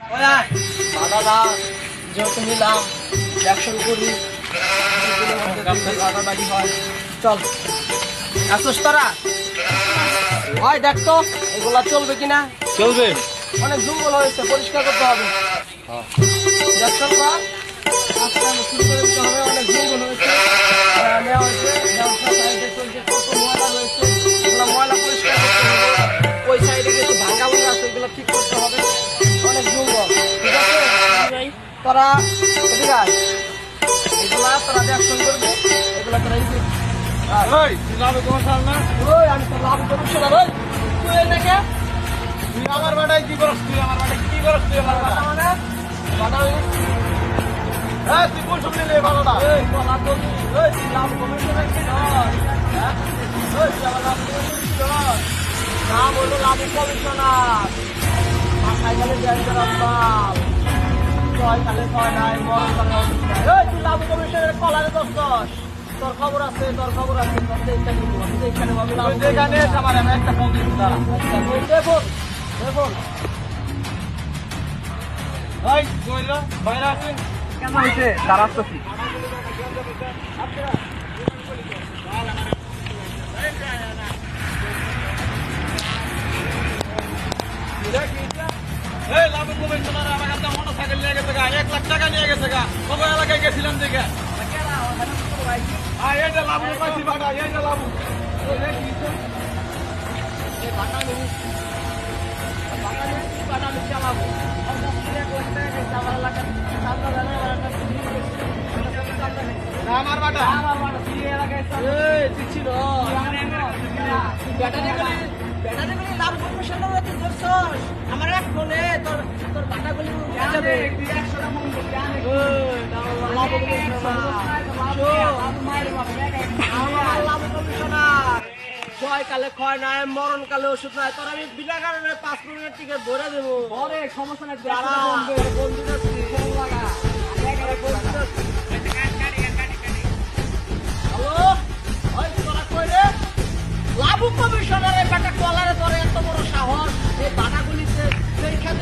বাধা দাও, যেহেতু নিলাম অ্যাকশন করি, বাধাবাধি হয়। চল আসোস তোরা, হয় দেখ তো এগুলা চলবে কিনা। চলবে। অনেক জঙ্গল হয়েছে, পরিষ্কার করতে হবে। দেখছো কর, আস্তে আস্তে শুরু করে দিতে হবে। অনেক জঙ্গল হয়েছে, নেওয়া হয়েছে, ব্যবসা সাইডে চলছে, কত ময়লা রয়েছে, এগুলো ময়লা পরিষ্কার করতে হবে। ওই সাইডে কিছু ভাঙা ভাঙা আছে, এগুলো ঠিক করতে হবে। অনেক জঙ্গল, ঠিক আছে তোরা ঠিক আছে, এগুলা তোরা অ্যাকশন করবি, এগুলা তোরা লাভ তোমার সাল না? ওই আমি তো লাভ করছি না ভাই, তুই এই দেখে তুই আমার বাটায় কি করস? তুই আমার বাটায় কি করস? তুই আমার বাটা মানে বাধা হ্যাঁ তুই কোন সব নিলে বাবাটা? এই কলা তো এই লাভ কমিশনের কি নয়, হ্যাঁ ওই আমার লাভ কমিশনের কি নয়, নাম হলো লাভ কমিশনার। মাথায় গেলে ডেঞ্জারাস মাল, ছয় কালে ছয় নাই, মরণ কালে অসুবিধা। এই তুই লাভ কমিশনের কলারে দোষ, তোর খবর আছে, তোর খবর আছে, তোর এইখানে এইখানে আমি লাভ যেখানে আমার আমি একটা ফোন দিচ্ছি দাঁড়া। দেখুন দেখুন এই কইলো বাইরে আসেন। কেন হয়েছে দাঁড়াচ্ছি। এই লাভ কমিশনার আমার কাছে মোটরসাইকেল নিয়ে গেছে গা, 1 লাখ টাকা নিয়ে গেছে গা। কবে এলাকায় গেছিলাম দেখে। আর এই যে লাভ পাইছি বাটা, এই যে লাভ। আমার বাটা আমার এক ফোনে তোর তোর বাটাগুলি যাবে। জয় কালে ক্ষয় নাই, মরণ কালে ওষুধ নাই, তোর আমি বিনা কারণে 5 মিনিটের টিকিট ভরে দেবো। সমস্যা নাই, বন্ধুরা হ্যালো, ওই তোরা কই রে? লাভু কমিশনারের বেটা কলারে তোর এত বড় সাহস, এই বাটাগুলিতে সেইখানে